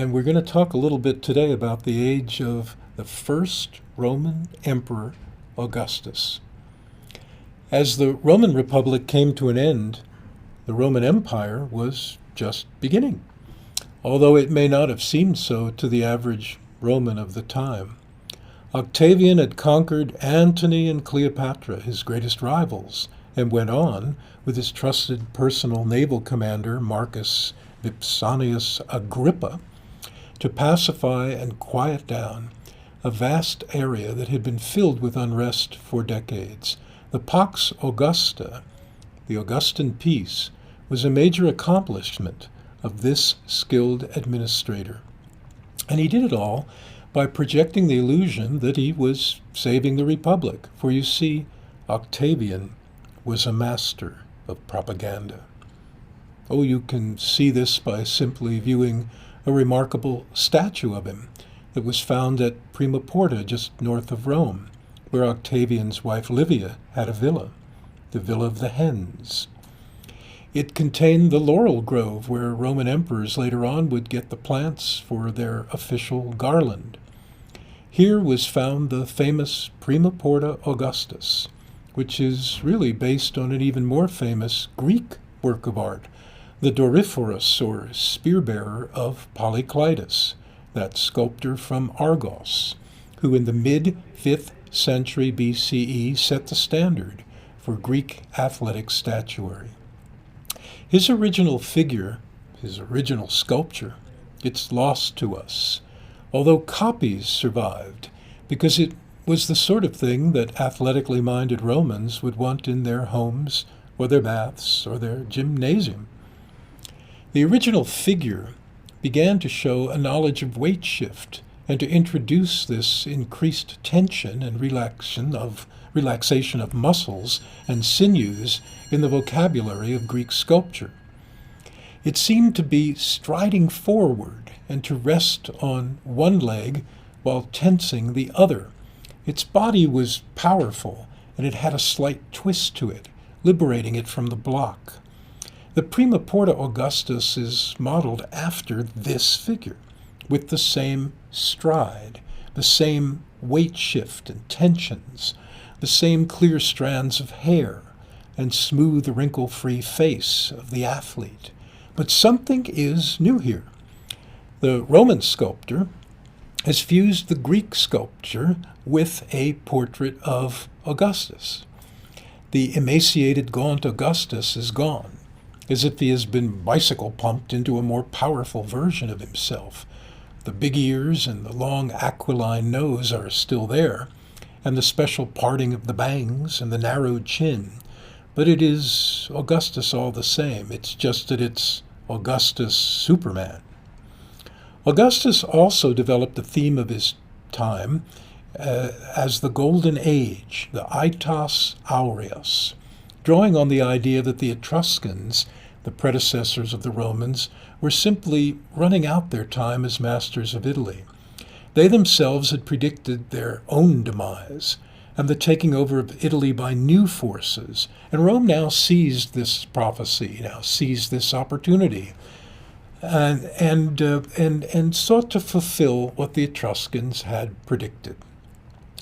And we're going to talk a little bit today about the age of the first Roman Emperor, Augustus. As the Roman Republic came to an end, the Roman Empire was just beginning, although it may not have seemed so to the average Roman of the time. Octavian had conquered Antony and Cleopatra, his greatest rivals, and went on, with his trusted personal naval commander, Marcus Vipsanius Agrippa, to pacify and quiet down a vast area that had been filled with unrest for decades. The Pax Augusta, the Augustan peace, was a major accomplishment of this skilled administrator. And he did it all by projecting the illusion that he was saving the Republic. For you see, Octavian was a master of propaganda. Oh, you can see this by simply viewing a remarkable statue of him that was found at Prima Porta, just north of Rome, where Octavian's wife Livia had a villa, the Villa of the Hens. It contained the laurel grove where Roman emperors later on would get the plants for their official garland. Here was found the famous Prima Porta Augustus, which is really based on an even more famous Greek work of art, the Doryphorus, or spear-bearer of Polykleitos, that sculptor from Argos, who in the mid-5th century BCE set the standard for Greek athletic statuary. His original figure, his original sculpture, it's lost to us, although copies survived, because it was the sort of thing that athletically minded Romans would want in their homes or their baths or their gymnasium. The original figure began to show a knowledge of weight shift and to introduce this increased tension and relaxation of muscles and sinews in the vocabulary of Greek sculpture. It seemed to be striding forward and to rest on one leg while tensing the other. Its body was powerful, and it had a slight twist to it, liberating it from the block. The Prima Porta Augustus is modeled after this figure, with the same stride, the same weight shift and tensions, the same clear strands of hair, and smooth, wrinkle-free face of the athlete. But something is new here. The Roman sculptor has fused the Greek sculpture with a portrait of Augustus. The emaciated, gaunt Augustus is gone, as if he has been bicycle pumped into a more powerful version of himself. The big ears and the long aquiline nose are still there, and the special parting of the bangs and the narrowed chin. But it is Augustus all the same. It's just that it's Augustus Superman. Augustus also developed the theme of his time as the Golden Age, the Aetas Aureus, drawing on the idea that the Etruscans, the predecessors of the Romans, were simply running out their time as masters of Italy. They themselves had predicted their own demise and the taking over of Italy by new forces, and Rome now seized this prophecy, now seized this opportunity, and sought to fulfill what the Etruscans had predicted.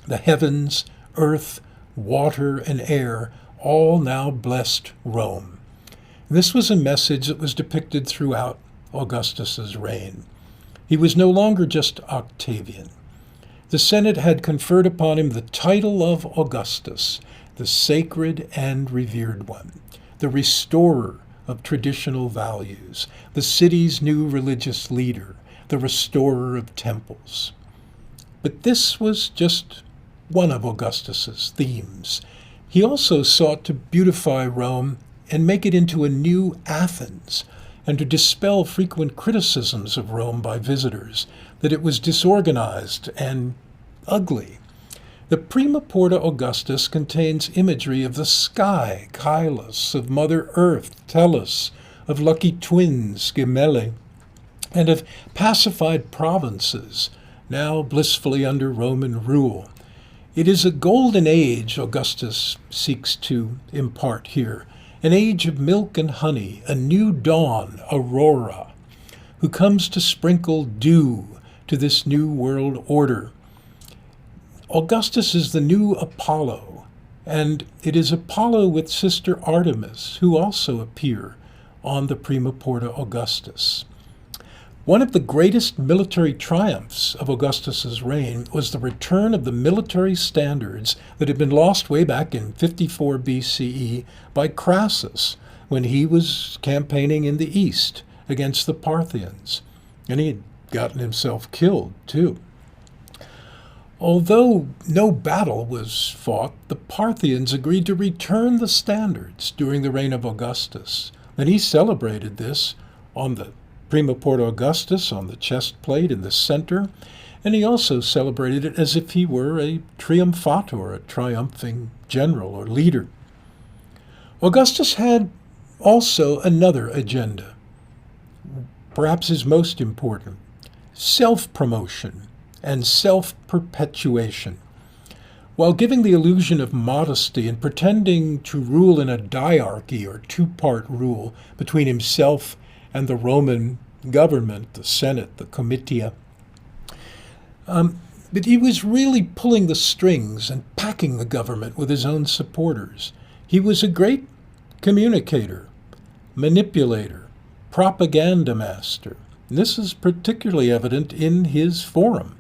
The heavens, earth, water, and air all now blessed Rome. This was a message that was depicted throughout Augustus's reign. He was no longer just Octavian. The Senate had conferred upon him the title of Augustus, the sacred and revered one, the restorer of traditional values, the city's new religious leader, the restorer of temples. But this was just one of Augustus's themes. He also sought to beautify Rome and make it into a new Athens, and to dispel frequent criticisms of Rome by visitors, that it was disorganized and ugly. The Prima Porta Augustus contains imagery of the sky, Kailos, of Mother Earth, Tellus, of lucky twins, Gemelle, and of pacified provinces, now blissfully under Roman rule. It is a golden age Augustus seeks to impart here, an age of milk and honey, a new dawn, aurora. who comes to sprinkle dew to this new world order. Augustus is the new Apollo, and it is Apollo with Sister Artemis who also appear on the Prima Porta Augustus. One of the greatest military triumphs of Augustus's reign was the return of the military standards that had been lost way back in 54 BCE by Crassus when he was campaigning in the east against the Parthians. And he had gotten himself killed, too. Although no battle was fought, the Parthians agreed to return the standards during the reign of Augustus. And he celebrated this on the Prima Porta Augustus on the chest plate in the center, and he also celebrated it as if he were a triumphator, a triumphing general or leader. Augustus had also another agenda, perhaps his most important: self-promotion and self-perpetuation. While giving the illusion of modesty and pretending to rule in a diarchy or two-part rule between himself and the Roman government, the Senate, the Comitia. But he was really pulling the strings and packing the government with his own supporters. He was a great communicator, manipulator, propaganda master. And this is particularly evident in his forum,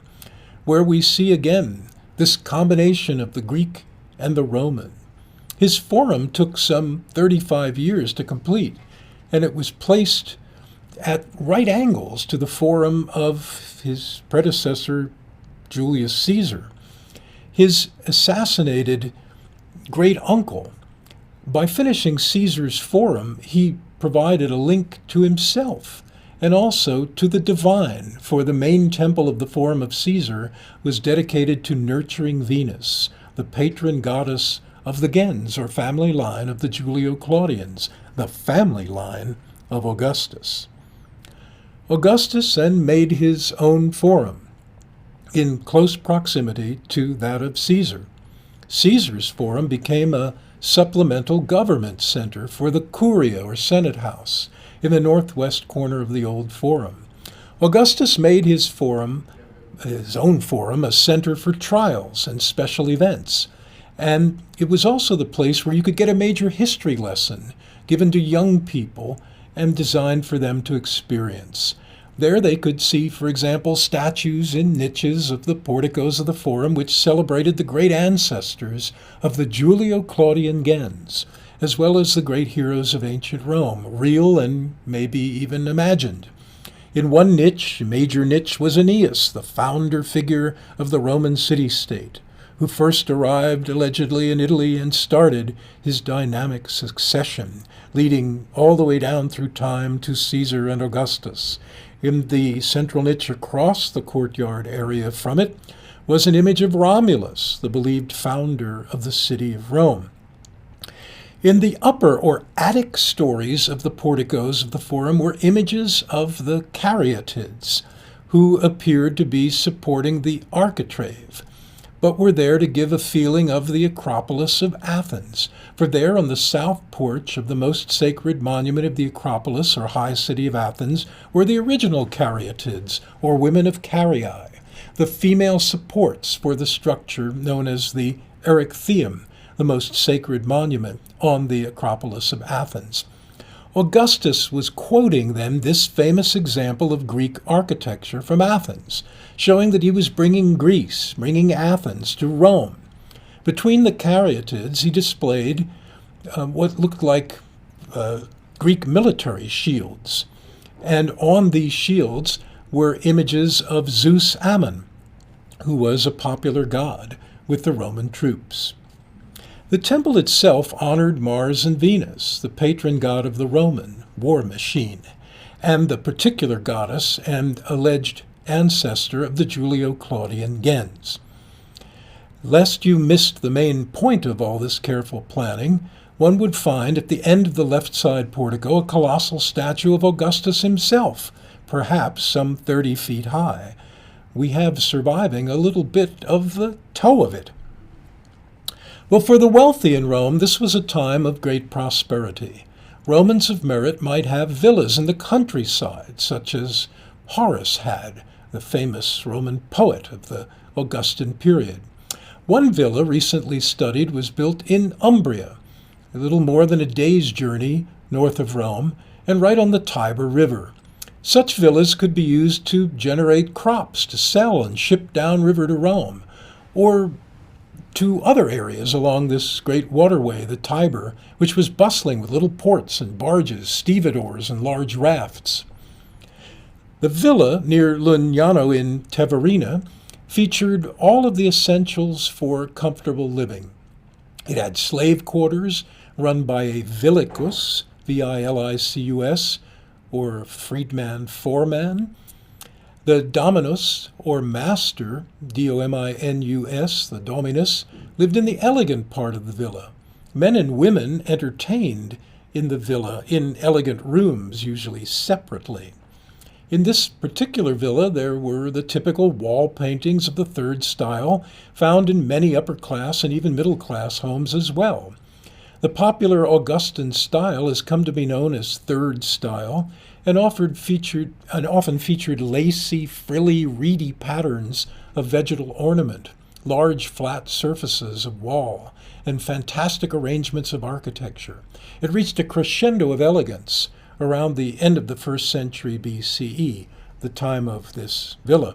where we see again this combination of the Greek and the Roman. His forum took some 35 years to complete, and it was placed at right angles to the forum of his predecessor, Julius Caesar. His assassinated great uncle, by finishing Caesar's forum, he provided a link to himself and also to the divine, for the main temple of the forum of Caesar was dedicated to nurturing Venus, the patron goddess of the gens, or family line of the Julio-Claudians, the family line of Augustus. Augustus then made his own forum in close proximity to that of Caesar. Caesar's forum became a supplemental government center for the Curia, or Senate House, in the northwest corner of the old forum. Augustus made his own forum, a center for trials and special events, and it was also the place where you could get a major history lesson given to young people and designed for them to experience. There they could see, for example, statues in niches of the porticos of the forum which celebrated the great ancestors of the Julio-Claudian gens, as well as the great heroes of ancient Rome, real and maybe even imagined. In one niche, a major niche, was Aeneas, the founder figure of the Roman city-state, who first arrived allegedly in Italy and started his dynamic succession, leading all the way down through time to Caesar and Augustus. In the central niche across the courtyard area from it was an image of Romulus, the believed founder of the city of Rome. In the upper or attic stories of the porticos of the forum were images of the caryatids, who appeared to be supporting the architrave, but were there to give a feeling of the Acropolis of Athens. For there on the south porch of the most sacred monument of the Acropolis, or high city of Athens, were the original caryatids, or women of Caryae, the female supports for the structure known as the Erechtheum, the most sacred monument on the Acropolis of Athens. Augustus was quoting then this famous example of Greek architecture from Athens, showing that he was bringing Greece, bringing Athens to Rome. Between the caryatids, he displayed what looked like Greek military shields, and on these shields were images of Zeus Ammon, who was a popular god with the Roman troops. The temple itself honored Mars and Venus, the patron god of the Roman war machine, and the particular goddess and alleged ancestor of the Julio-Claudian gens. Lest you missed the main point of all this careful planning, one would find at the end of the left side portico a colossal statue of Augustus himself, perhaps some 30 feet high. We have surviving a little bit of the toe of it. Well, for the wealthy in Rome, this was a time of great prosperity. Romans of merit might have villas in the countryside, such as Horace had, the famous Roman poet of the Augustan period. One villa recently studied was built in Umbria, a little more than a day's journey north of Rome, and right on the Tiber River. Such villas could be used to generate crops to sell and ship downriver to Rome, or to other areas along this great waterway, the Tiber, which was bustling with little ports and barges, stevedores, and large rafts. The villa near Lugnano in Teverina featured all of the essentials for comfortable living. It had slave quarters run by a villicus, V-I-L-I-C-U-S, or freedman foreman. The dominus, or master, D-O-M-I-N-U-S, the dominus, lived in the elegant part of the villa. Men and women entertained in the villa in elegant rooms, usually separately. In this particular villa, there were the typical wall paintings of the Third style, found in many upper-class and even middle-class homes as well. The popular Augustan style has come to be known as Third style, and often featured lacy, frilly, reedy patterns of vegetal ornament, large flat surfaces of wall, and fantastic arrangements of architecture. It reached a crescendo of elegance around the end of the 1st century BCE, the time of this villa.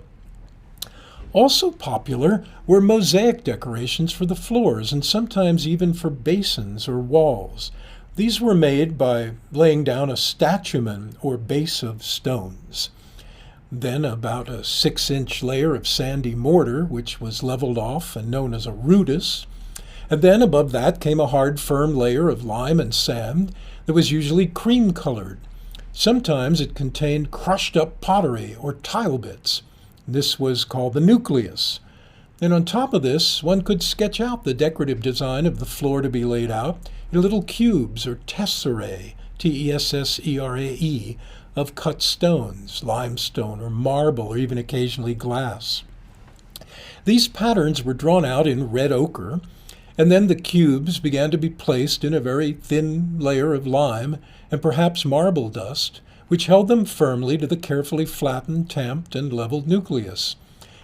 Also popular were mosaic decorations for the floors and sometimes even for basins or walls. These were made by laying down a statumen or base of stones. Then about a 6-inch layer of sandy mortar, which was leveled off and known as a rudis. And then above that came a hard, firm layer of lime and sand that was usually cream-colored. Sometimes it contained crushed-up pottery or tile bits. This was called the nucleus. And on top of this, one could sketch out the decorative design of the floor to be laid out in little cubes or tesserae, T-E-S-S-E-R-A-E, of cut stones, limestone or marble or even occasionally glass. These patterns were drawn out in red ochre, and then the cubes began to be placed in a very thin layer of lime and perhaps marble dust, which held them firmly to the carefully flattened, tamped, and leveled nucleus.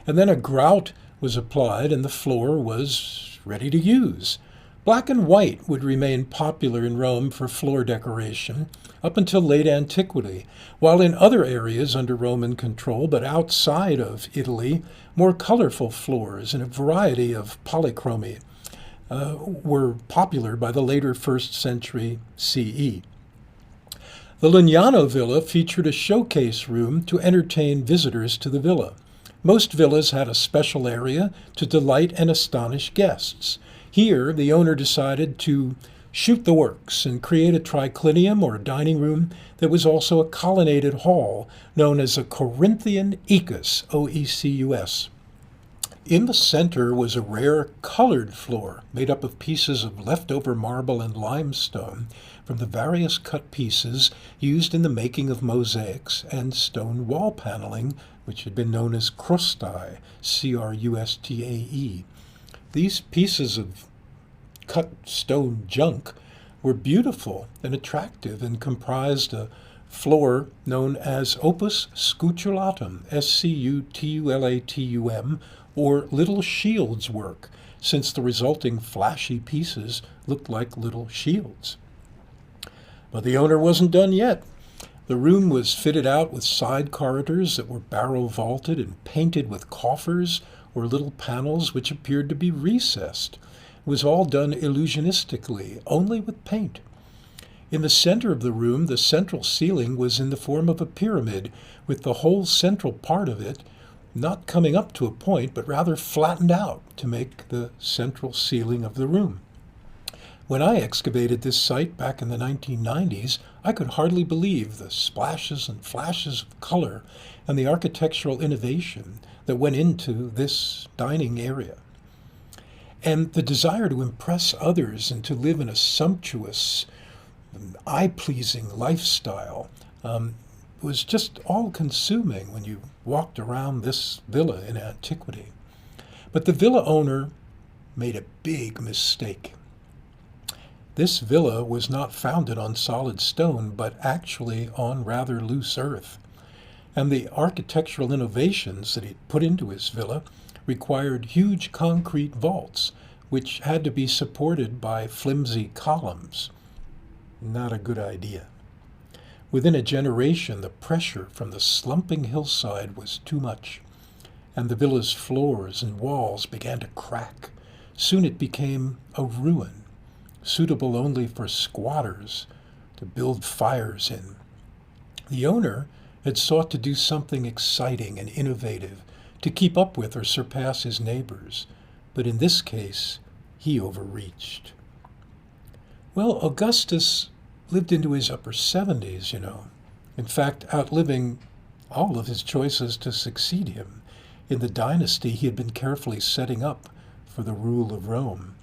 And then a grout was applied and the floor was ready to use. Black and white would remain popular in Rome for floor decoration up until late antiquity, while in other areas under Roman control, but outside of Italy, more colorful floors and a variety of polychromy were popular by the later 1st century CE. The Lugnano villa featured a showcase room to entertain visitors to the villa. Most villas had a special area to delight and astonish guests. Here, the owner decided to shoot the works and create a triclinium or dining room that was also a colonnaded hall known as a Corinthian oecus, O-E-C-U-S. In the center was a rare colored floor made up of pieces of leftover marble and limestone from the various cut pieces used in the making of mosaics and stone wall paneling, which had been known as crustae, C-R-U-S-T-A-E. These pieces of cut stone junk were beautiful and attractive and comprised a floor known as opus scutellatum, S-C-U-T-U-L-A-T-U-M, or little shields work, since the resulting flashy pieces looked like little shields. But the owner wasn't done yet. The room was fitted out with side corridors that were barrel vaulted and painted with coffers or little panels which appeared to be recessed. It was all done illusionistically, only with paint. In the center of the room, the central ceiling was in the form of a pyramid, with the whole central part of it not coming up to a point, but rather flattened out to make the central ceiling of the room. When I excavated this site back in the 1990s, I could hardly believe the splashes and flashes of color and the architectural innovation that went into this dining area. And the desire to impress others and to live in a sumptuous, eye-pleasing lifestyle was just all-consuming when you walked around this villa in antiquity. But the villa owner made a big mistake. This villa was not founded on solid stone, but actually on rather loose earth. And the architectural innovations that he put into his villa required huge concrete vaults, which had to be supported by flimsy columns. Not a good idea. Within a generation, the pressure from the slumping hillside was too much, and the villa's floors and walls began to crack. Soon it became a ruin, suitable only for squatters to build fires in. The owner had sought to do something exciting and innovative to keep up with or surpass his neighbors, but in this case, he overreached. Well, Augustus lived into his upper 70s, in fact, outliving all of his choices to succeed him in the dynasty he had been carefully setting up for the rule of Rome.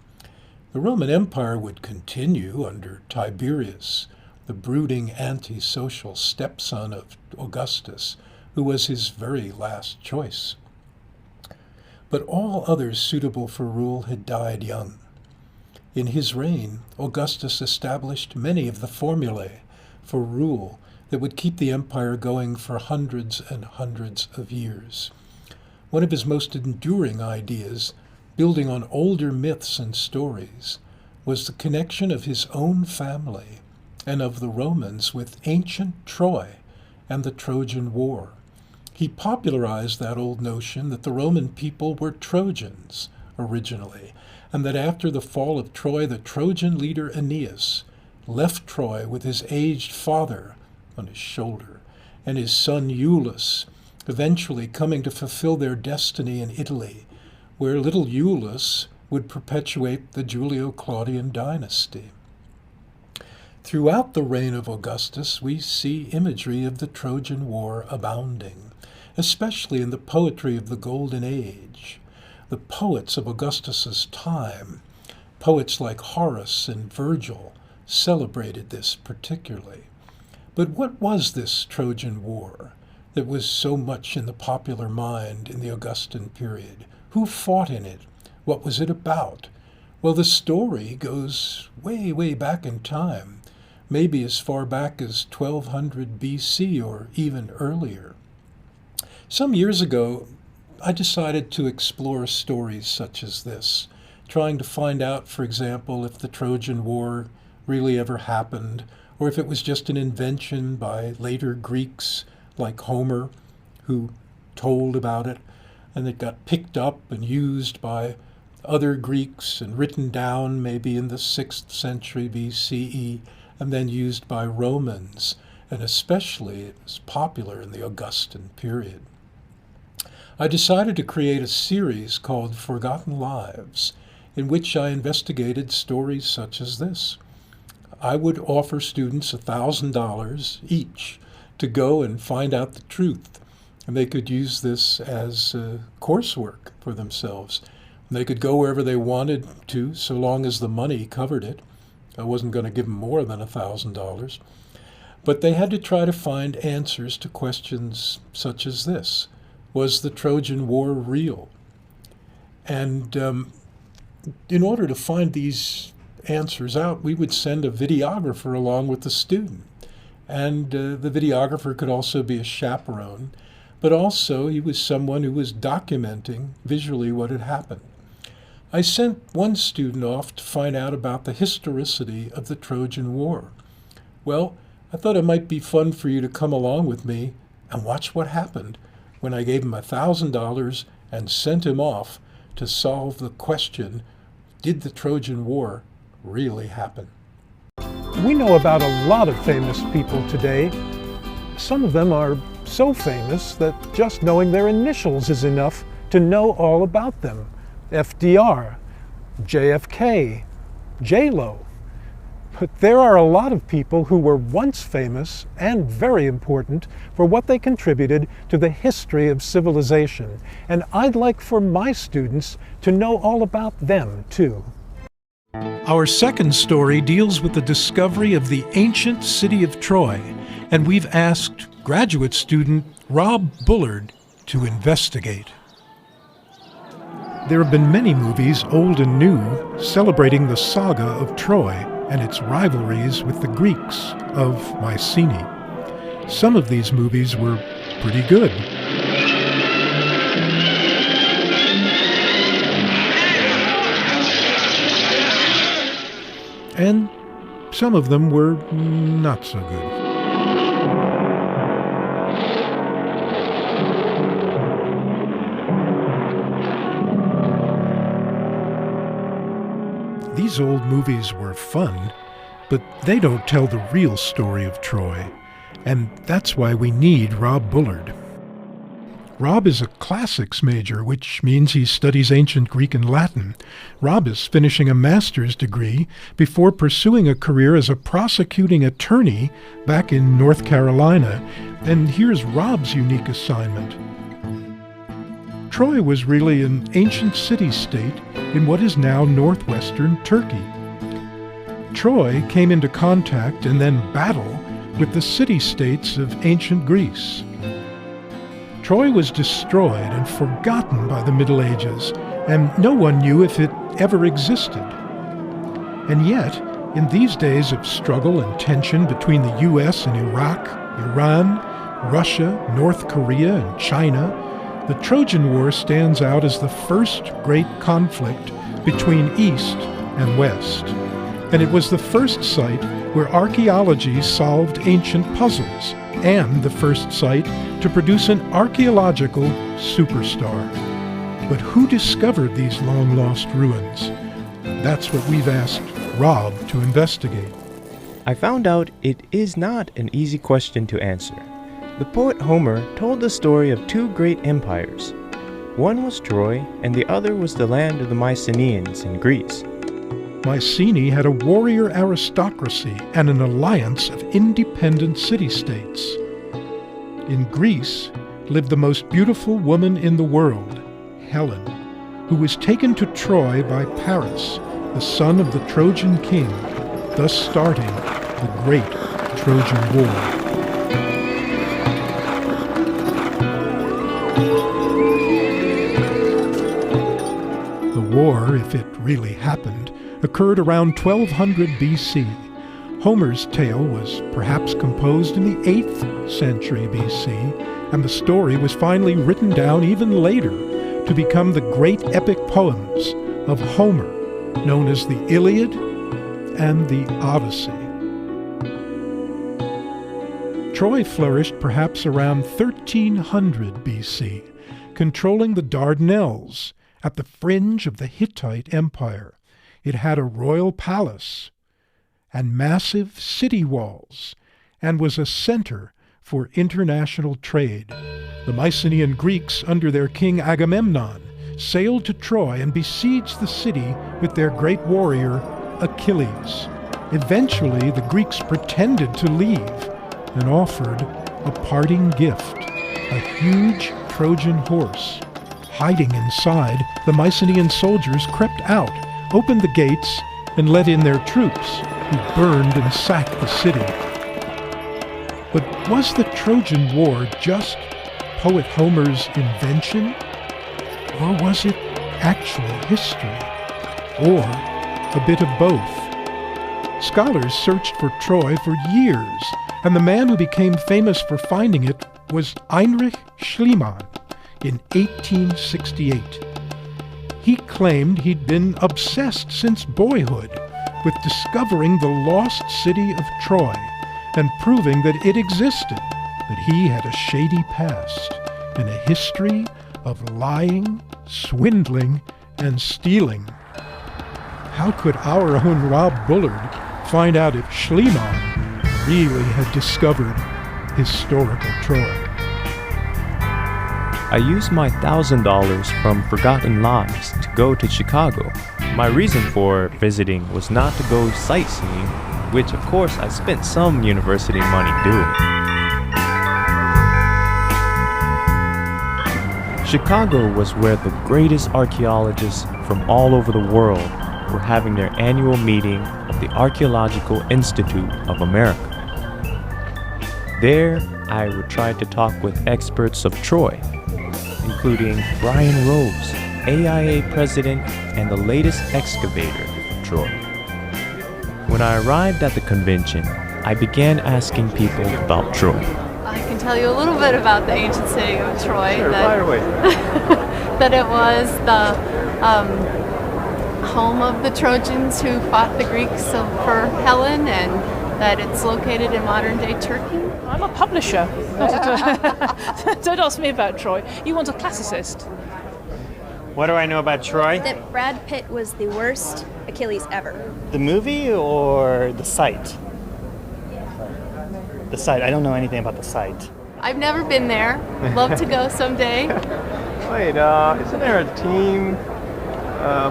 The Roman Empire would continue under Tiberius, the brooding antisocial stepson of Augustus, who was his very last choice. But all others suitable for rule had died young. In his reign, Augustus established many of the formulae for rule that would keep the empire going for hundreds and hundreds of years. One of his most enduring ideas, building on older myths and stories, was the connection of his own family and of the Romans with ancient Troy and the Trojan War. He popularized that old notion that the Roman people were Trojans originally, and that after the fall of Troy, the Trojan leader Aeneas left Troy with his aged father on his shoulder and his son Iulus, eventually coming to fulfill their destiny in Italy, where little Iulus would perpetuate the Julio-Claudian dynasty. Throughout the reign of Augustus, we see imagery of the Trojan War abounding, especially in the poetry of the Golden Age. The poets of Augustus's time, poets like Horace and Virgil, celebrated this particularly. But what was this Trojan War that was so much in the popular mind in the Augustan period? Who fought in it? What was it about? Well, the story goes way, way back in time, maybe as far back as 1200 BC or even earlier. Some years ago, I decided to explore stories such as this, trying to find out, for example, if the Trojan War really ever happened, or if it was just an invention by later Greeks like Homer, who told about it, and it got picked up and used by other Greeks and written down maybe in the 6th century BCE, and then used by Romans, and especially it was popular in the Augustan period. I decided to create a series called Forgotten Lives, in which I investigated stories such as this. I would offer students $1,000 each to go and find out the truth, and they could use this as coursework for themselves. They could go wherever they wanted to, so long as the money covered it. I wasn't going to give them more than $1,000. But they had to try to find answers to questions such as this. Was the Trojan War real? And in order to find these answers out, we would send a videographer along with the student. And the videographer could also be a chaperone, but also he was someone who was documenting visually what had happened. I sent one student off to find out about the historicity of the Trojan War. Well, I thought it might be fun for you to come along with me and watch what happened when I gave him $1,000 and sent him off to solve the question, did the Trojan War really happen? We know about a lot of famous people today. Some of them are so famous that just knowing their initials is enough to know all about them. FDR, JFK, J-Lo. But there are a lot of people who were once famous and very important for what they contributed to the history of civilization. And I'd like for my students to know all about them, too. Our second story deals with the discovery of the ancient city of Troy, and we've asked graduate student Rob Bullard to investigate. There have been many movies, old and new, celebrating the saga of Troy. and its rivalries with the Greeks of Mycenae. Some of these movies were pretty good. And some of them were not so good. These old movies were fun, but they don't tell the real story of Troy, and that's why we need Rob Bullard. Rob is a classics major, which means he studies ancient Greek and Latin. Rob is finishing a master's degree before pursuing a career as a prosecuting attorney back in North Carolina, and here's Rob's unique assignment. Troy was really an ancient city-state in what is now northwestern Turkey. Troy came into contact and then battle with the city-states of ancient Greece. Troy was destroyed and forgotten by the Middle Ages, and no one knew if it ever existed. And yet, in these days of struggle and tension between the U.S. and Iraq, Iran, Russia, North Korea, and China, the Trojan War stands out as the first great conflict between East and West. And it was the first site where archaeology solved ancient puzzles, and the first site to produce an archaeological superstar. But who discovered these long-lost ruins? That's what we've asked Rob to investigate. I found out it is not an easy question to answer. The poet Homer told the story of two great empires. One was Troy, and the other was the land of the Mycenaeans in Greece. Mycenae had a warrior aristocracy and an alliance of independent city-states. In Greece lived the most beautiful woman in the world, Helen, who was taken to Troy by Paris, the son of the Trojan king, thus starting the Great Trojan War. The war, if it really happened, occurred around 1200 BC. Homer's tale was perhaps composed in the 8th century BC, and the story was finally written down even later to become the great epic poems of Homer, known as the Iliad and the Odyssey. Troy flourished perhaps around 1300 BC, controlling the Dardanelles at the fringe of the Hittite Empire. It had a royal palace and massive city walls, and was a center for international trade. The Mycenaean Greeks, under their king Agamemnon, sailed to Troy and besieged the city with their great warrior Achilles. Eventually, the Greeks pretended to leave and offered a parting gift, a huge Trojan horse. Hiding inside, the Mycenaean soldiers crept out, opened the gates, and let in their troops, who burned and sacked the city. But was the Trojan War just poet Homer's invention? Or was it actual history? Or a bit of both? Scholars searched for Troy for years, and the man who became famous for finding it was Heinrich Schliemann in 1868. He claimed he'd been obsessed since boyhood with discovering the lost city of Troy and proving that it existed, that he had a shady past and a history of lying, swindling, and stealing. How could our own Rob Bullard find out if Schliemann really had discovered historical Troy? I used my $1,000 from Forgotten Lives to go to Chicago. My reason for visiting was not to go sightseeing, which of course I spent some university money doing. Chicago was where the greatest archaeologists from all over the world were having their annual meeting of the Archaeological Institute of America. There, I would try to talk with experts of Troy, including Brian Rose, AIA president and the latest excavator of Troy. When I arrived at the convention, I began asking people about Troy. I can tell you a little bit about the ancient city of Troy. Sure, fire away. That it was the home of the Trojans who fought the Greeks for Helen, and that it's located in modern-day Turkey. I'm a publisher. Don't ask me about Troy. You want a classicist. What do I know about Troy? That Brad Pitt was the worst Achilles ever. The movie or the site? The site. I don't know anything about the site. I've never been there. Love to go someday. Wait, isn't there a team,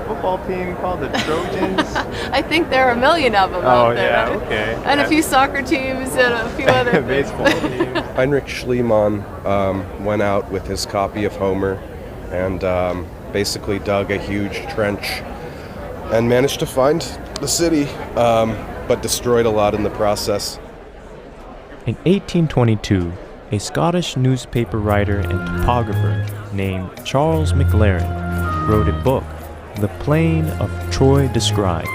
football team called the Trojans? I think there are a million of them out there. Yeah, okay. And a few soccer teams and a few other baseball team. Heinrich Schliemann went out with his copy of Homer and basically dug a huge trench and managed to find the city, but destroyed a lot in the process. In 1822, a Scottish newspaper writer and topographer named Charles Maclaren wrote a book, The Plain of Troy Described,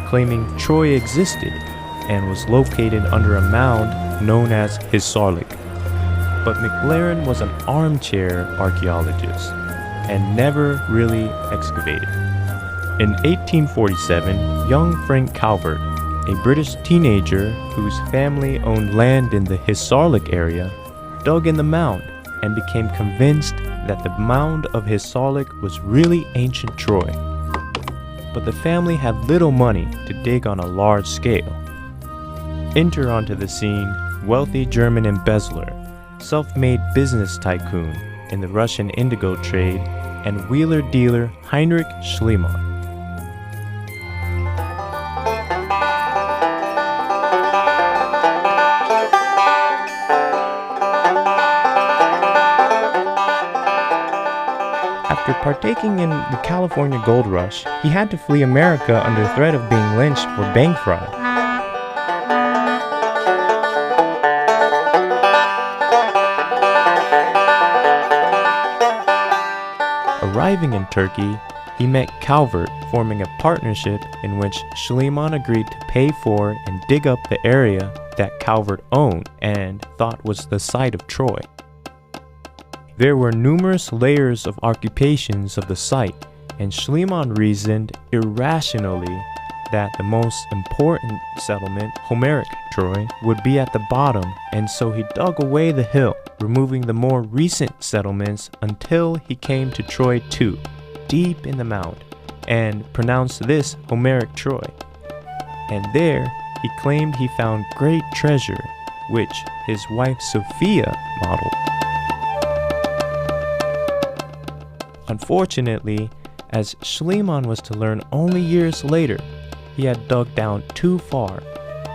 claiming Troy existed and was located under a mound known as Hisarlik. But Maclaren was an armchair archaeologist and never really excavated. In 1847, young Frank Calvert, a British teenager whose family owned land in the Hisarlik area, dug in the mound and became convinced that the mound of Hisarlik was really ancient Troy. But the family had little money to dig on a large scale. Enter onto the scene wealthy German embezzler, self-made business tycoon in the Russian indigo trade, and wheeler-dealer Heinrich Schliemann. After partaking in the California gold rush, he had to flee America under threat of being lynched for bank fraud. Arriving in Turkey, he met Calvert, forming a partnership in which Schliemann agreed to pay for and dig up the area that Calvert owned and thought was the site of Troy. There were numerous layers of occupations of the site, and Schliemann reasoned irrationally that the most important settlement, Homeric Troy, would be at the bottom, and so he dug away the hill, removing the more recent settlements until he came to Troy II, deep in the mound, and pronounced this Homeric Troy. And there he claimed he found great treasure, which his wife Sophia modeled. Unfortunately, as Schliemann was to learn only years later, he had dug down too far,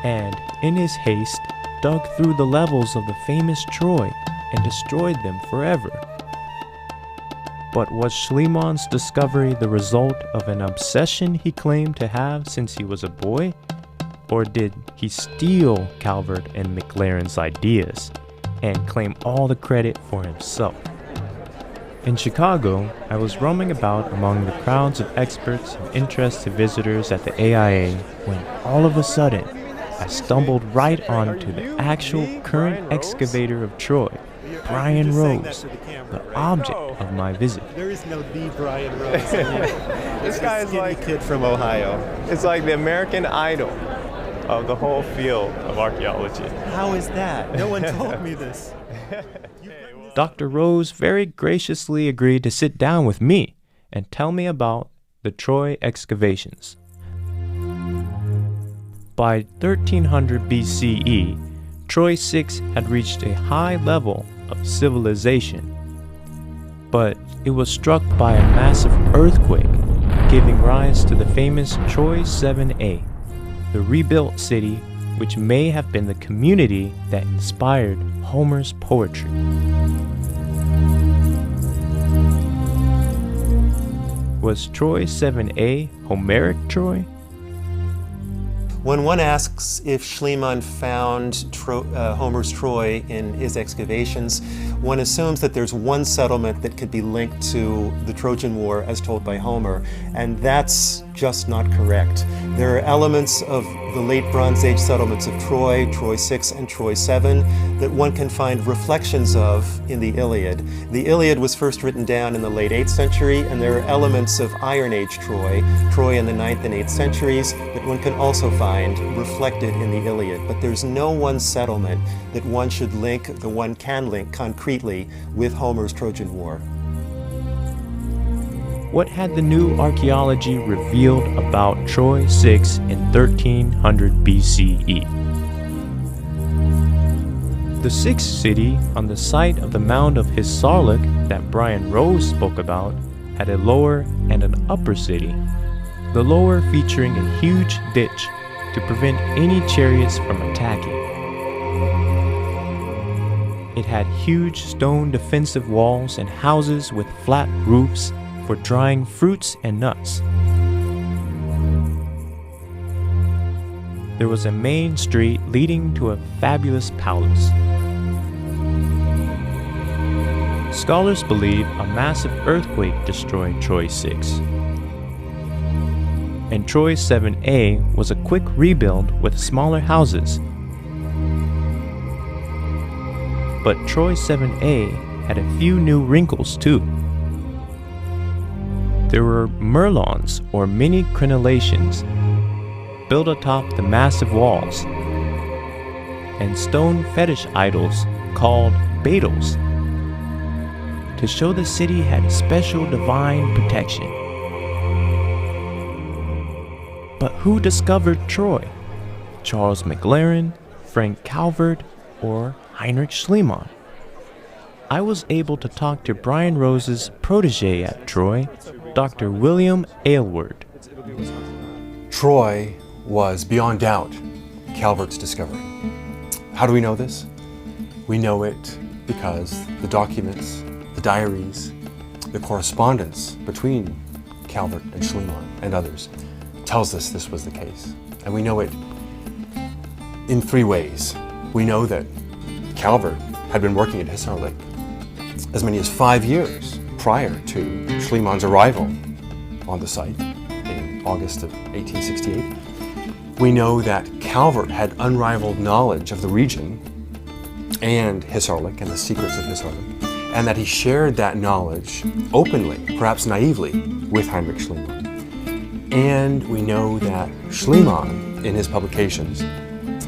and in his haste, dug through the levels of the famous Troy and destroyed them forever. But was Schliemann's discovery the result of an obsession he claimed to have since he was a boy? Or did he steal Calvert and Maclaren's ideas and claim all the credit for himself? In Chicago, I was roaming about among the crowds of experts and interested visitors at the AIA when all of a sudden, I stumbled right onto the actual current excavator of Troy, Brian Rose, the object of my visit. There is no the Brian Rose. This guy is like kid from Ohio. It's like the American Idol of the whole field of archaeology. How is that? No one told me this. Dr. Rose very graciously agreed to sit down with me and tell me about the Troy excavations. By 1300 BCE, Troy 6 had reached a high level of civilization, but it was struck by a massive earthquake, giving rise to the famous Troy 7a, the rebuilt city which may have been the community that inspired Homer's poetry. Was Troy 7a Homeric Troy? When one asks if Schliemann found Homer's Troy in his excavations, one assumes that there's one settlement that could be linked to the Trojan War as told by Homer, and that's just not correct. There are elements of the late Bronze Age settlements of Troy, Troy 6 and Troy 7, that one can find reflections of in the Iliad. The Iliad was first written down in the late 8th century, and there are elements of Iron Age Troy, Troy in the 9th and 8th centuries, that one can also find reflected in the Iliad. But there's no one settlement that one should link, that one can link concretely with Homer's Trojan War. What had the new archaeology revealed about Troy 6 in 1300 BCE? The sixth city on the site of the mound of Hisarlik that Brian Rose spoke about had a lower and an upper city, the lower featuring a huge ditch to prevent any chariots from attacking. It had huge stone defensive walls and houses with flat roofs for drying fruits and nuts. There was a main street leading to a fabulous palace. Scholars believe a massive earthquake destroyed Troy 6. And Troy 7A was a quick rebuild with smaller houses. But Troy 7A had a few new wrinkles too. There were merlons, or mini crenellations, built atop the massive walls, and stone fetish idols called beetles, to show the city had special divine protection. But who discovered Troy? Charles McLaren, Frank Calvert, or Heinrich Schliemann? I was able to talk to Brian Rose's protege at Troy, Dr. William Aylward. Troy was beyond doubt Calvert's discovery. How do we know this? We know it because the documents, the diaries, the correspondence between Calvert and Schliemann and others tells us this was the case. And we know it in three ways. We know that Calvert had been working at Hisarlik as many as 5 years prior to Schliemann's arrival on the site in August of 1868. We know that Calvert had unrivaled knowledge of the region and Hisarlik and the secrets of Hisarlik, and that he shared that knowledge openly, perhaps naively, with Heinrich Schliemann. And we know that Schliemann, in his publications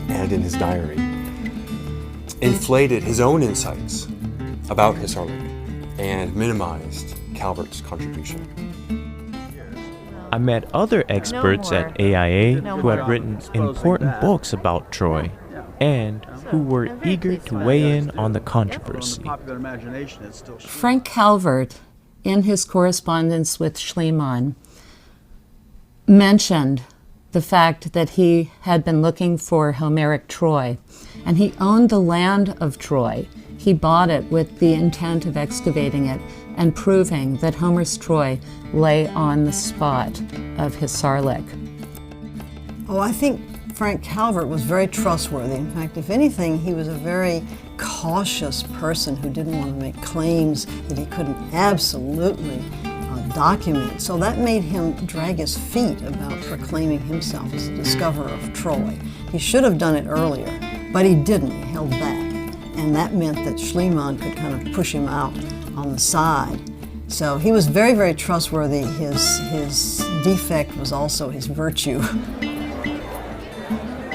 and in his diary, inflated his own insights about Hisarlik and minimized Calvert's contribution. I met other experts at AIA who had written important books about Troy and who were eager to weigh in on the controversy. Frank Calvert, in his correspondence with Schliemann, mentioned the fact that he had been looking for Homeric Troy, and he owned the land of Troy. He bought it with the intent of excavating it and proving that Homer's Troy lay on the spot of Hisarlik. Oh, I think Frank Calvert was very trustworthy. In fact, if anything, he was a very cautious person who didn't want to make claims that he couldn't absolutely document. So that made him drag his feet about proclaiming himself as a discoverer of Troy. He should have done it earlier, but he didn't. He held back. And that meant that Schliemann could kind of push him out on the side. So he was very, very trustworthy. His defect was also his virtue.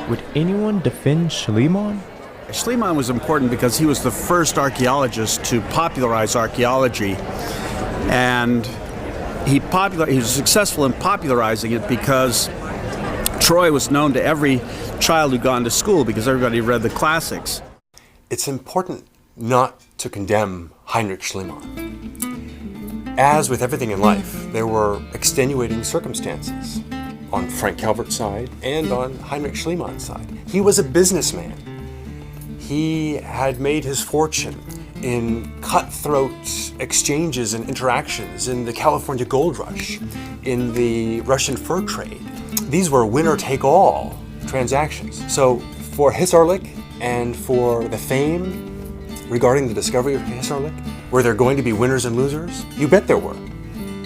Would anyone defend Schliemann? Schliemann was important because he was the first archaeologist to popularize archaeology, and he was successful in popularizing it because Troy was known to every child who'd gone to school because everybody read the classics. It's important not to condemn Heinrich Schliemann. As with everything in life, there were extenuating circumstances on Frank Calvert's side and on Heinrich Schliemann's side. He was a businessman. He had made his fortune in cutthroat exchanges and interactions in the California gold rush, in the Russian fur trade. These were winner-take-all transactions. So for Hisarlik and for the fame regarding the discovery of Kesarlik? Were there going to be winners and losers? You bet there were.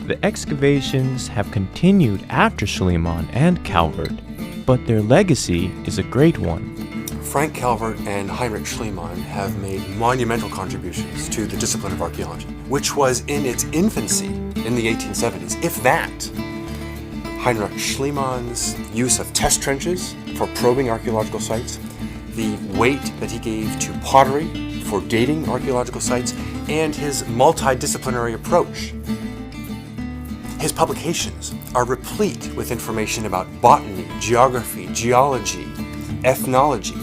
The excavations have continued after Schliemann and Calvert, but their legacy is a great one. Frank Calvert and Heinrich Schliemann have made monumental contributions to the discipline of archaeology, which was in its infancy in the 1870s, if that. Heinrich Schliemann's use of test trenches for probing archaeological sites, the weight that he gave to pottery for dating archaeological sites, and his multidisciplinary approach. His publications are replete with information about botany, geography, geology, ethnology,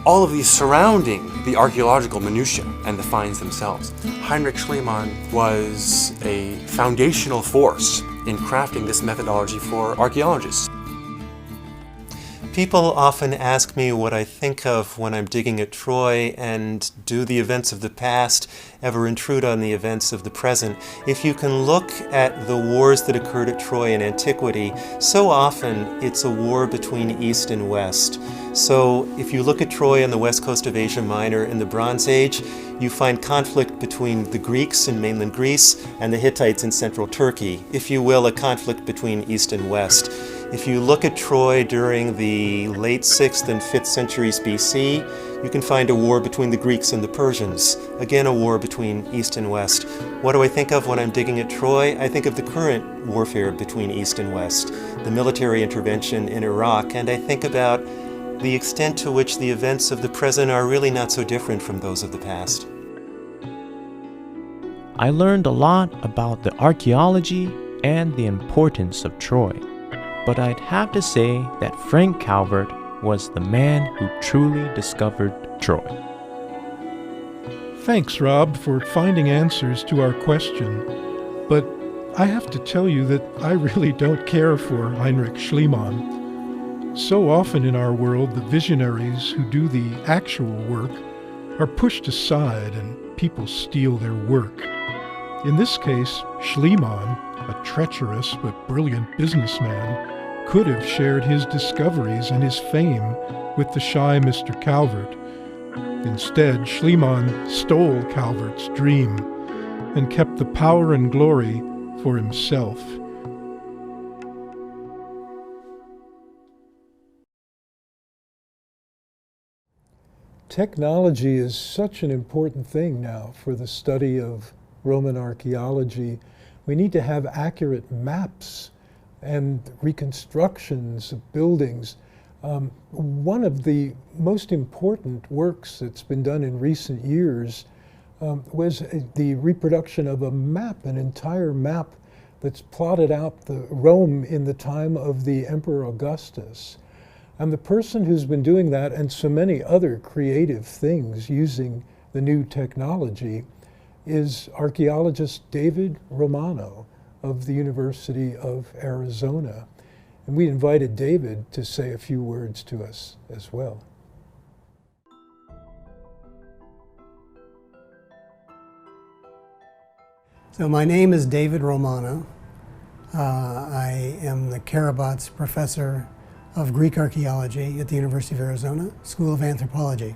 all of these surrounding the archaeological minutiae and the finds themselves. Heinrich Schliemann was a foundational force in crafting this methodology for archaeologists. People often ask me what I think of when I'm digging at Troy, and do the events of the past ever intrude on the events of the present? If you can look at the wars that occurred at Troy in antiquity, so often it's a war between East and West. So if you look at Troy on the west coast of Asia Minor in the Bronze Age, you find conflict between the Greeks in mainland Greece and the Hittites in central Turkey. If you will, a conflict between East and West. If you look at Troy during the late 6th and 5th centuries BC, you can find a war between the Greeks and the Persians. Again, a war between East and West. What do I think of when I'm digging at Troy? I think of the current warfare between East and West, the military intervention in Iraq, and I think about the extent to which the events of the present are really not so different from those of the past. I learned a lot about the archaeology and the importance of Troy, but I'd have to say that Frank Calvert was the man who truly discovered Troy. Thanks, Rob, for finding answers to our question. But I have to tell you that I really don't care for Heinrich Schliemann. So often in our world, the visionaries who do the actual work are pushed aside and people steal their work. In this case, Schliemann, a treacherous but brilliant businessman, could have shared his discoveries and his fame with the shy Mr. Calvert. Instead, Schliemann stole Calvert's dream and kept the power and glory for himself. Technology is such an important thing now for the study of Roman archaeology. We need to have accurate maps and reconstructions of buildings. One of the most important works that's been done in recent years was the reproduction of a map, an entire map that's plotted out the Rome in the time of the Emperor Augustus. And the person who's been doing that and so many other creative things using the new technology is archaeologist David Romano of the University of Arizona. And we invited David to say a few words to us as well. So my name is David Romano. I am the Karabatz Professor of Greek Archaeology at the University of Arizona School of Anthropology.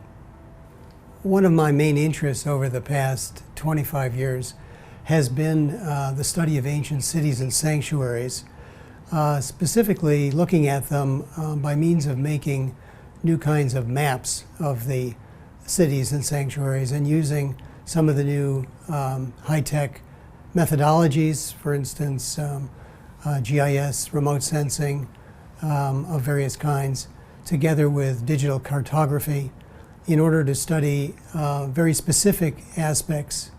One of my main interests over the past 25 years has been the study of ancient cities and sanctuaries, specifically looking at them by means of making new kinds of maps of the cities and sanctuaries and using some of the new high-tech methodologies, for instance, GIS, remote sensing of various kinds, together with digital cartography in order to study very specific aspects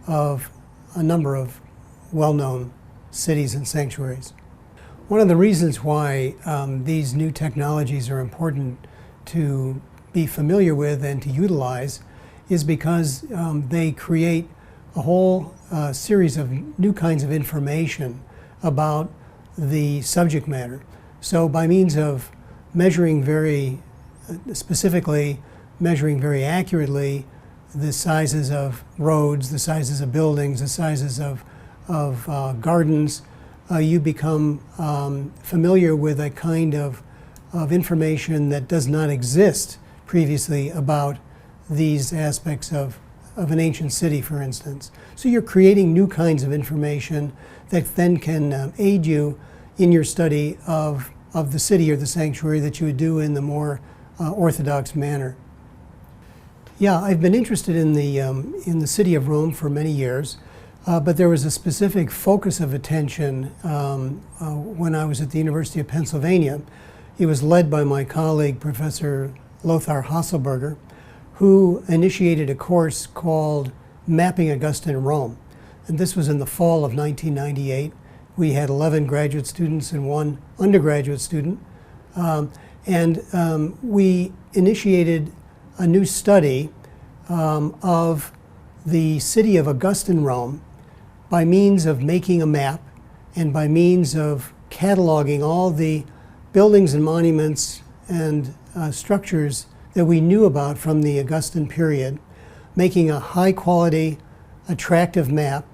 of a number of well-known cities and sanctuaries. One of the reasons why these new technologies are important to be familiar with and to utilize is because they create a whole series of new kinds of information about the subject matter. So by means of measuring very specifically, measuring very accurately the sizes of roads, the sizes of buildings, the sizes of gardens, you become familiar with a kind of information that does not exist previously about these aspects of an ancient city, for instance. So you're creating new kinds of information that then can aid you in your study of the city or the sanctuary that you would do in the more orthodox manner. Yeah, I've been interested in the city of Rome for many years, but there was a specific focus of attention when I was at the University of Pennsylvania. It was led by my colleague, Professor Lothar Hasselberger, who initiated a course called Mapping Augustan Rome. And this was in the fall of 1998. We had 11 graduate students and 1 undergraduate student. We initiated a new study of the city of Augustan Rome by means of making a map and by means of cataloging all the buildings and monuments and structures that we knew about from the Augustan period, making a high quality, attractive map,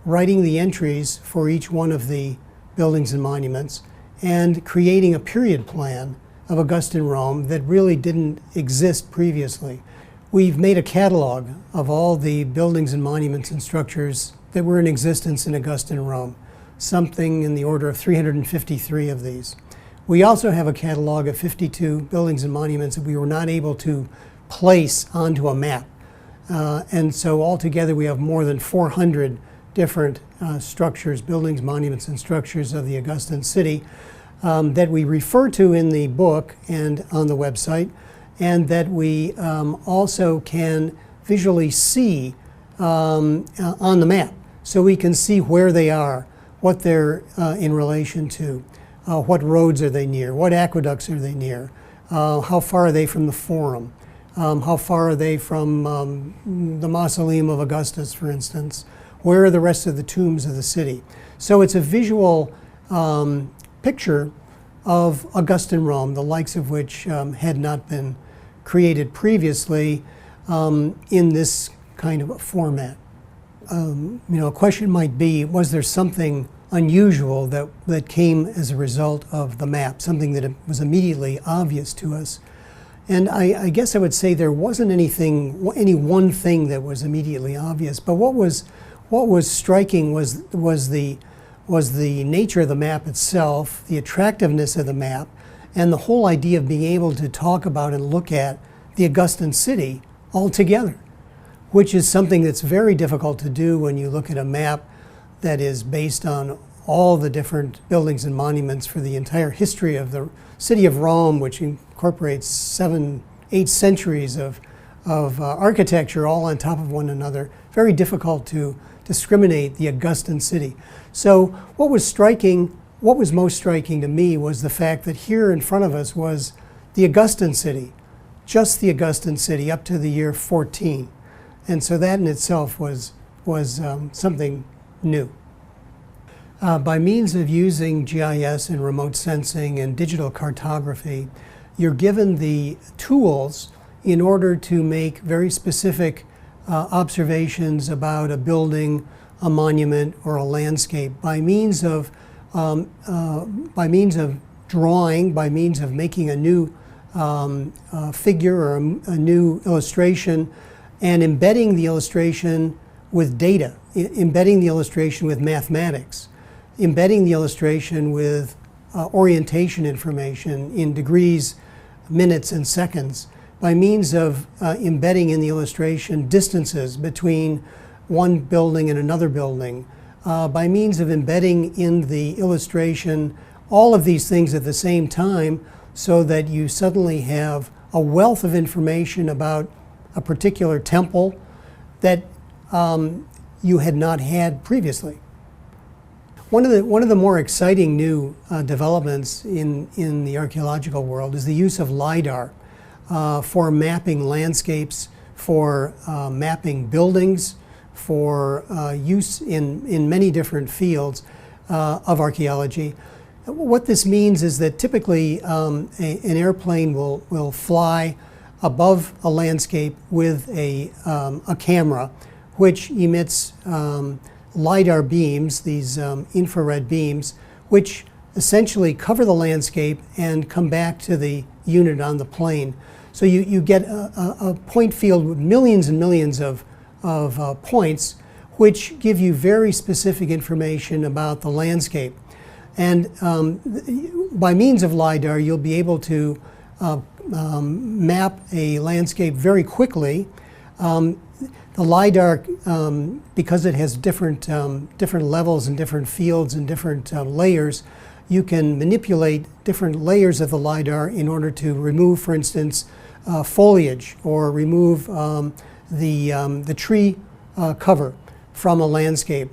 writing the entries for each one of the buildings and monuments, and creating a period plan of Augustan Rome that really didn't exist previously. We've made a catalog of all the buildings and monuments and structures that were in existence in Augustan Rome, something in the order of 353 of these. We also have a catalog of 52 buildings and monuments that we were not able to place onto a map. And so altogether we have more than 400 different structures, buildings, monuments, and structures of the Augustan city that we refer to in the book and on the website, and that we also can visually see on the map. So we can see where they are, what they're in relation to, what roads are they near, what aqueducts are they near, how far are they from the Forum, how far are they from the Mausoleum of Augustus, for instance, where are the rest of the tombs of the city. So it's a visual picture of Augustan Rome, the likes of which had not been created previously in this kind of a format. A question might be, was there something unusual that came as a result of the map, something that was immediately obvious to us? And I guess I would say there wasn't any one thing that was immediately obvious, but what was striking was the nature of the map itself, the attractiveness of the map, and the whole idea of being able to talk about and look at the Augustan city all together, which is something that's very difficult to do when you look at a map that is based on all the different buildings and monuments for the entire history of the city of Rome, which incorporates 7-8 centuries of architecture all on top of one another. Very difficult to discriminate the Augustan city. So what was most striking to me was the fact that here in front of us was the Augustan city, just the Augustan city up to the year 14. And so that in itself was something new. By means of using GIS and remote sensing and digital cartography, you're given the tools in order to make very specific observations about a building, a monument, or a landscape by means of drawing, by means of making a new figure or a new illustration, and embedding the illustration with data, embedding the illustration with mathematics, embedding the illustration with orientation information in degrees, minutes, and seconds, by means of embedding in the illustration distances between one building and another building, by means of embedding in the illustration all of these things at the same time, so that you suddenly have a wealth of information about a particular temple that you had not had previously. One of the more exciting new developments in the archaeological world is the use of LiDAR for mapping landscapes, for mapping buildings, for use in many different fields of archaeology. What this means is that typically an airplane will fly above a landscape with a camera which emits LiDAR beams, these infrared beams, which essentially cover the landscape and come back to the unit on the plane. So you get a point field with millions and millions of points, which give you very specific information about the landscape. And by means of LiDAR, you'll be able to map a landscape very quickly. The LiDAR, because it has different levels and different fields and different layers, you can manipulate different layers of the LiDAR in order to remove, for instance, foliage, or remove the tree cover from a landscape,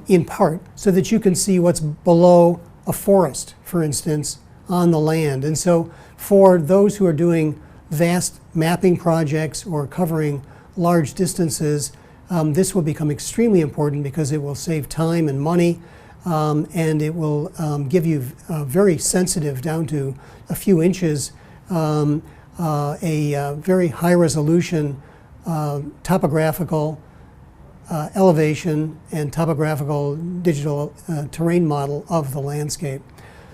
in part, so that you can see what's below a forest, for instance, on the land. And so for those who are doing vast mapping projects or covering large distances, this will become extremely important because it will save time and money, and it will give you very sensitive, down to a few inches, a very high resolution topographical elevation and topographical digital terrain model of the landscape.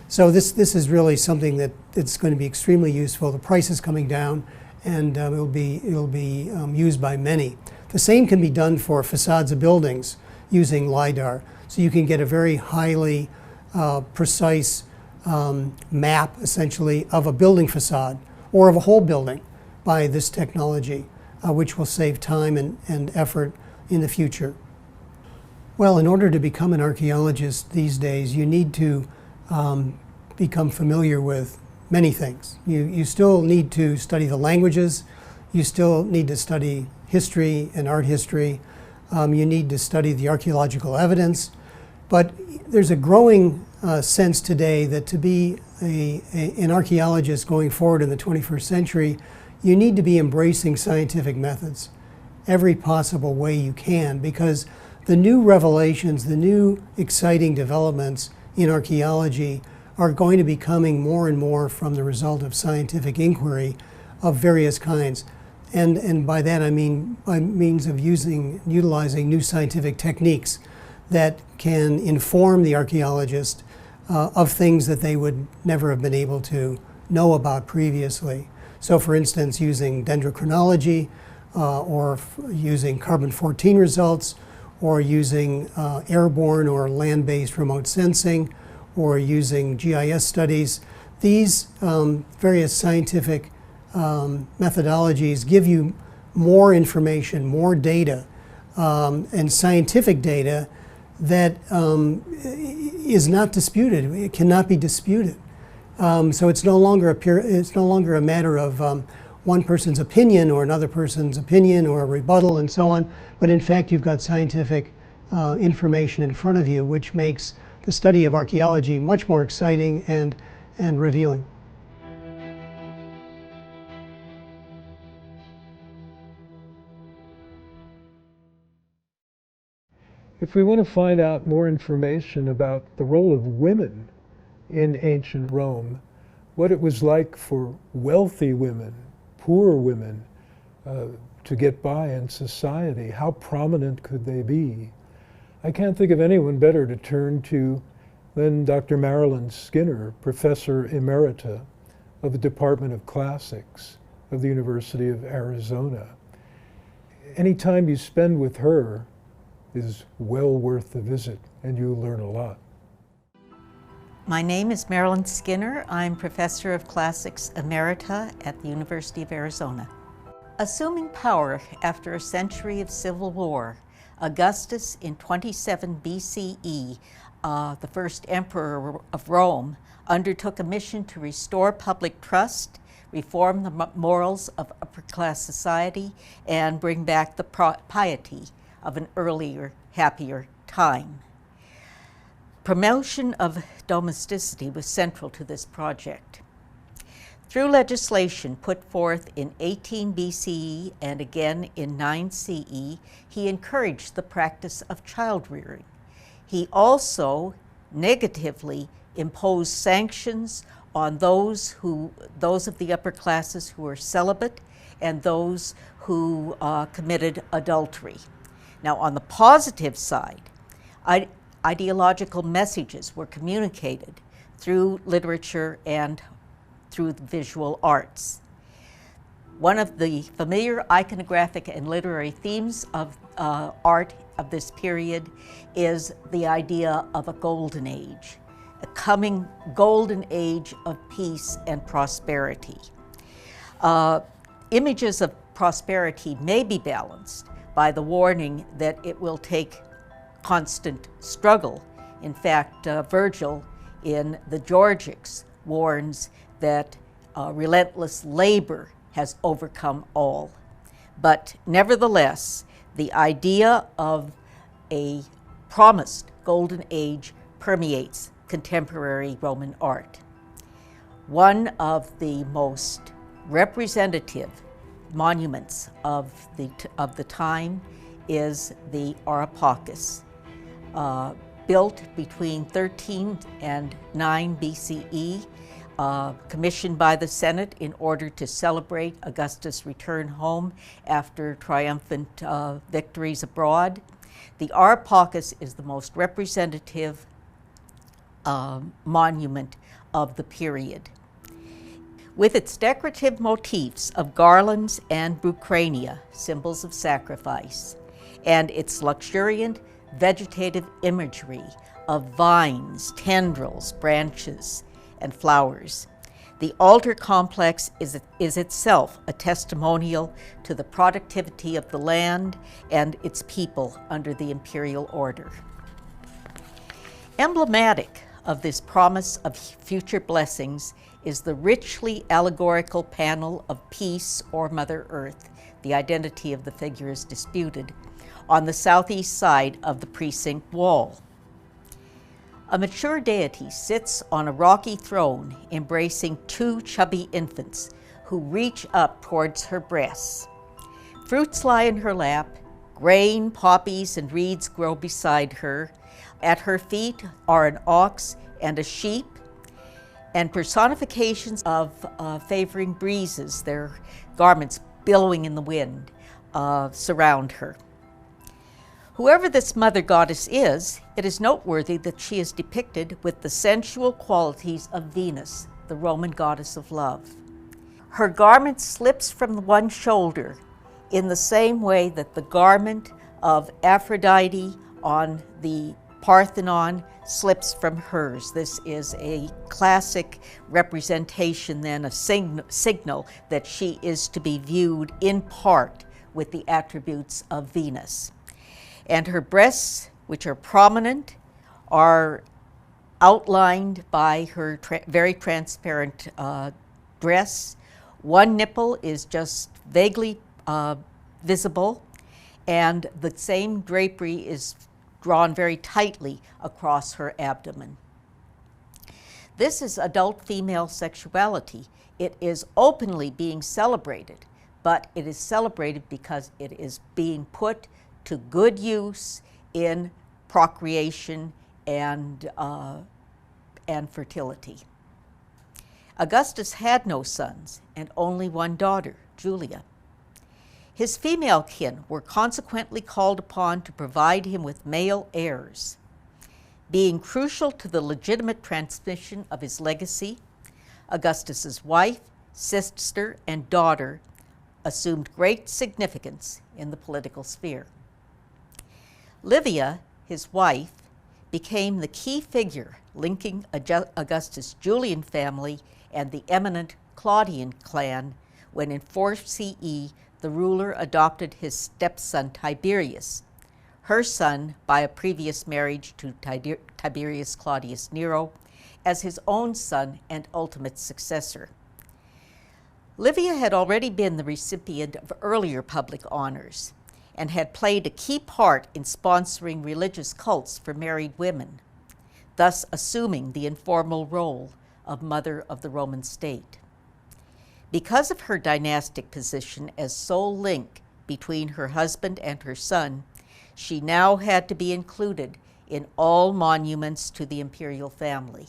So this is really something that it's going to be extremely useful. The price is coming down, and it'll be used by many. The same can be done for facades of buildings using LiDAR. So you can get a very highly precise map, essentially, of a building facade or of a whole building by this technology, which will save time and effort in the future. Well, in order to become an archaeologist these days, you need to become familiar with many things. You still need to study the languages. You still need to study history and art history. You need to study the archaeological evidence. But there's a growing sense today that to be an archaeologist going forward in the 21st century, you need to be embracing scientific methods every possible way you can, because the new revelations, the new exciting developments in archaeology are going to be coming more and more from the result of scientific inquiry of various kinds. And by that I mean by means of utilizing new scientific techniques that can inform the archaeologist of things that they would never have been able to know about previously. So for instance, using dendrochronology, or using carbon-14 results, or using airborne or land-based remote sensing, or using GIS studies. These various scientific methodologies give you more information, more data, and scientific data that is not disputed. It cannot be disputed. So it's no longer a matter of one person's opinion or another person's opinion or a rebuttal and so on, but in fact you've got scientific information in front of you, which makes the study of archaeology much more exciting and revealing. If we want to find out more information about the role of women in ancient Rome, what it was like for wealthy women, poor women, to get by in society, how prominent could they be? I can't think of anyone better to turn to than Dr. Marylin Skinner, Professor Emerita of the Department of Classics of the University of Arizona. Any time you spend with her is well worth the visit, and you'll learn a lot. My name is Marylin Skinner. I'm Professor of Classics Emerita at the University of Arizona. Assuming power after a century of civil war, Augustus in 27 BCE, the first emperor of Rome, undertook a mission to restore public trust, reform the morals of upper-class society, and bring back the piety of an earlier, happier time. Promotion of domesticity was central to this project. Through legislation put forth in 18 BCE and again in 9 CE, he encouraged the practice of child rearing. He also negatively imposed sanctions on those of the upper classes who were celibate and those who committed adultery. Now, on the positive side, ideological messages were communicated through literature and through the visual arts. One of the familiar iconographic and literary themes of art of this period is the idea of a golden age, a coming golden age of peace and prosperity. Images of prosperity may be balanced by the warning that it will take constant struggle. In fact, Virgil in the Georgics warns that relentless labor has overcome all. But nevertheless, the idea of a promised golden age permeates contemporary Roman art. One of the most representative monuments of the time is the Areopagus, built between 13 and 9 BCE, commissioned by the Senate in order to celebrate Augustus' return home after triumphant victories abroad. The Areopagus is the most representative monument of the period. With its decorative motifs of garlands and bucrania, symbols of sacrifice, and its luxuriant vegetative imagery of vines, tendrils, branches, and flowers. The altar complex is itself a testimonial to the productivity of the land and its people under the imperial order. Emblematic of this promise of future blessings is the richly allegorical panel of Peace or Mother Earth. The identity of the figure is disputed, on the southeast side of the precinct wall. A mature deity sits on a rocky throne embracing two chubby infants who reach up towards her breasts. Fruits lie in her lap, grain, poppies, and reeds grow beside her. At her feet are an ox and a sheep, and personifications of favoring breezes, their garments billowing in the wind, surround her. Whoever this mother goddess is, it is noteworthy that she is depicted with the sensual qualities of Venus, the Roman goddess of love. Her garment slips from one shoulder in the same way that the garment of Aphrodite on the Parthenon slips from hers. This is a classic representation, then, a signal that she is to be viewed in part with the attributes of Venus. And her breasts, which are prominent, are outlined by her very transparent dress. One nipple is just vaguely visible, and the same drapery is drawn very tightly across her abdomen. This is adult female sexuality. It is openly being celebrated, but it is celebrated because it is being put to good use in procreation and fertility. Augustus had no sons and only one daughter, Julia. His female kin were consequently called upon to provide him with male heirs. Being crucial to the legitimate transmission of his legacy, Augustus's wife, sister, and daughter assumed great significance in the political sphere. Livia, his wife, became the key figure linking Augustus' Julian family and the eminent Claudian clan when in 4 CE the ruler adopted his stepson Tiberius, her son by a previous marriage to Tiberius Claudius Nero, as his own son and ultimate successor. Livia had already been the recipient of earlier public honors and had played a key part in sponsoring religious cults for married women, thus assuming the informal role of mother of the Roman state. Because of her dynastic position as sole link between her husband and her son, she now had to be included in all monuments to the imperial family.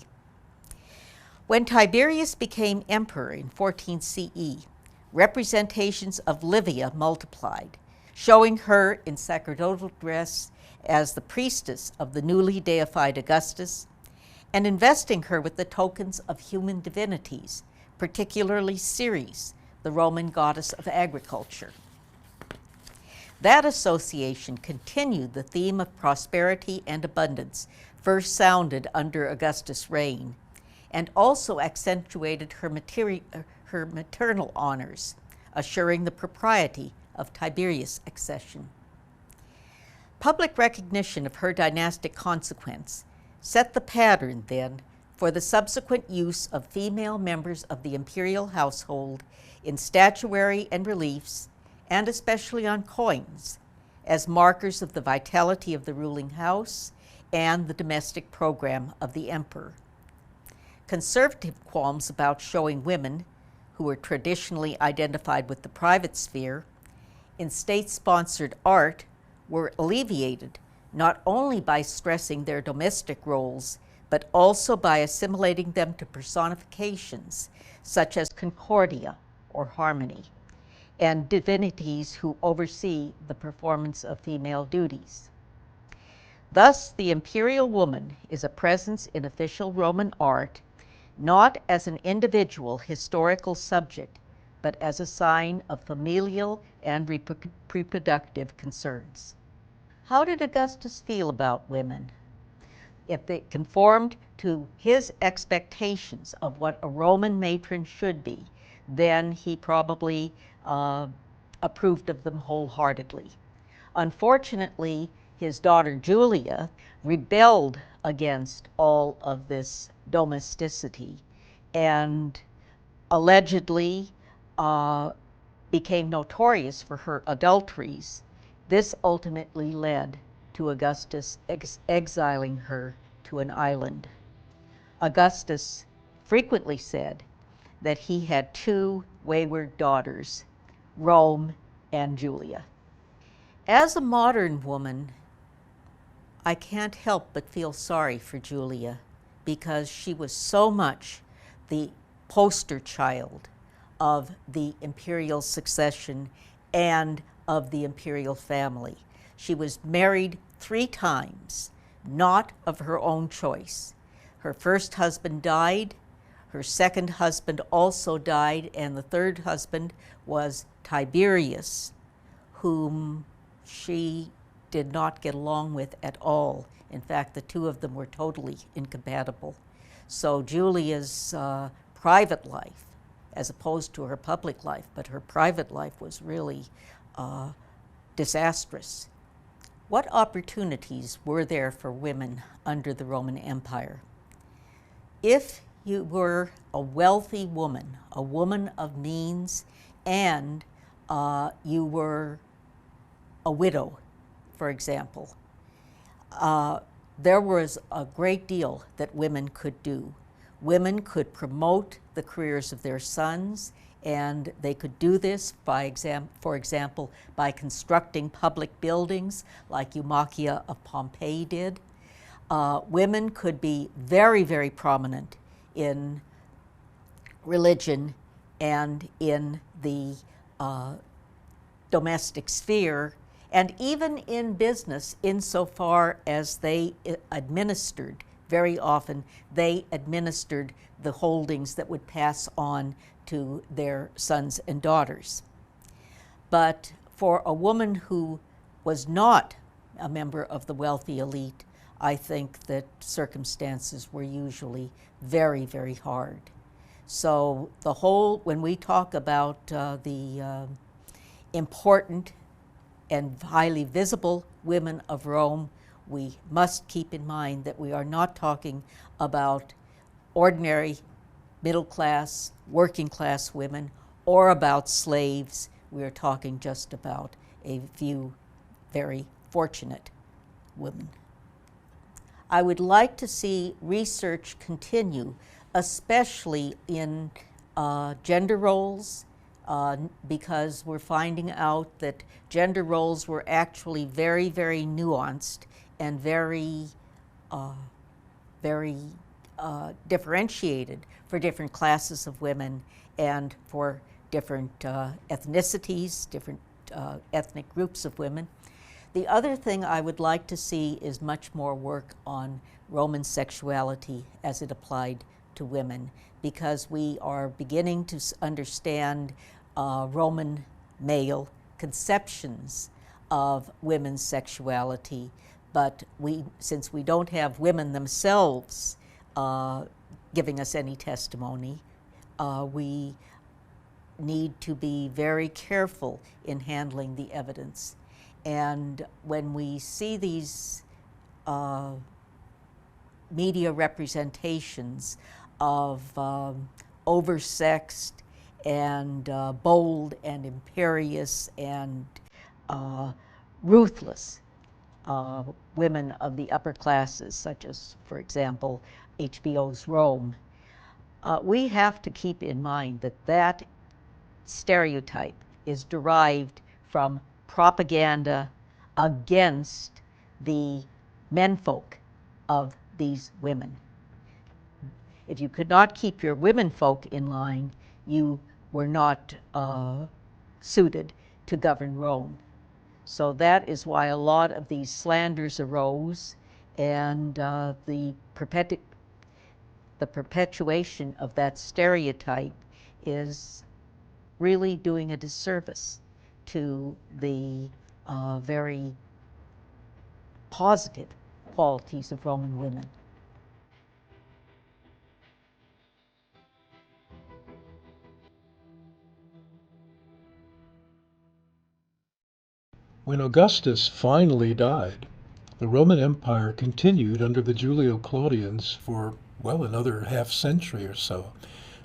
When Tiberius became emperor in 14 CE, representations of Livia multiplied, showing her in sacerdotal dress as the priestess of the newly deified Augustus, and investing her with the tokens of human divinities, particularly Ceres, the Roman goddess of agriculture. That association continued the theme of prosperity and abundance, first sounded under Augustus' reign, and also accentuated her maternal honors, assuring the propriety of Tiberius' accession. Public recognition of her dynastic consequence set the pattern, then, for the subsequent use of female members of the imperial household in statuary and reliefs, and especially on coins, as markers of the vitality of the ruling house and the domestic program of the emperor. Conservative qualms about showing women, who were traditionally identified with the private sphere, in state-sponsored art were alleviated not only by stressing their domestic roles, but also by assimilating them to personifications such as Concordia or Harmony, and divinities who oversee the performance of female duties. Thus, the imperial woman is a presence in official Roman art, not as an individual historical subject, but as a sign of familial and reproductive concerns. How did Augustus feel about women? If they conformed to his expectations of what a Roman matron should be, then he probably approved of them wholeheartedly. Unfortunately, his daughter Julia rebelled against all of this domesticity and allegedly became notorious for her adulteries. This ultimately led to Augustus exiling her to an island. Augustus frequently said that he had two wayward daughters, Rome and Julia. As a modern woman, I can't help but feel sorry for Julia because she was so much the poster child of the imperial succession and of the imperial family. She was married 3 times, not of her own choice. Her first husband died, her second husband also died, and the third husband was Tiberius, whom she did not get along with at all. In fact, the two of them were totally incompatible. So Julia's private life, as opposed to her public life, but her private life was really disastrous. What opportunities were there for women under the Roman Empire? If you were a wealthy woman, a woman of means, and you were a widow, for example, there was a great deal that women could do. Women could promote the careers of their sons, and they could do this, for example, by constructing public buildings like Eumachia of Pompeii did. Women could be very, very prominent in religion and in the domestic sphere, and even in business, insofar as they administered, very often, they administered the holdings that would pass on to their sons and daughters. But for a woman who was not a member of the wealthy elite, I think that circumstances were usually very, very hard. So the whole, when we talk about the important and highly visible women of Rome, we must keep in mind that we are not talking about ordinary middle class, working class women, or about slaves. We are talking just about a few very fortunate women. I would like to see research continue, especially in gender roles, because we're finding out that gender roles were actually very, very nuanced and very, very differentiated for different classes of women and for different ethnicities, different ethnic groups of women. The other thing I would like to see is much more work on Roman sexuality as it applied to women, because we are beginning to understand Roman male conceptions of women's sexuality, but since we don't have women themselves giving us any testimony, we need to be very careful in handling the evidence. And when we see these media representations of oversexed and bold and imperious and ruthless women of the upper classes, such as, for example, HBO's Rome, we have to keep in mind that that stereotype is derived from propaganda against the menfolk of these women. If you could not keep your womenfolk in line, you were not suited to govern Rome. So that is why a lot of these slanders arose, and the perpetuation of that stereotype is really doing a disservice to the very positive qualities of Roman women. When Augustus finally died, the Roman Empire continued under the Julio-Claudians for, well, another half-century or so,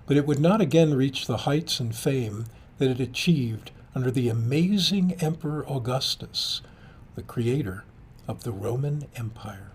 but it would not again reach the heights and fame that it achieved under the amazing Emperor Augustus, the creator of the Roman Empire.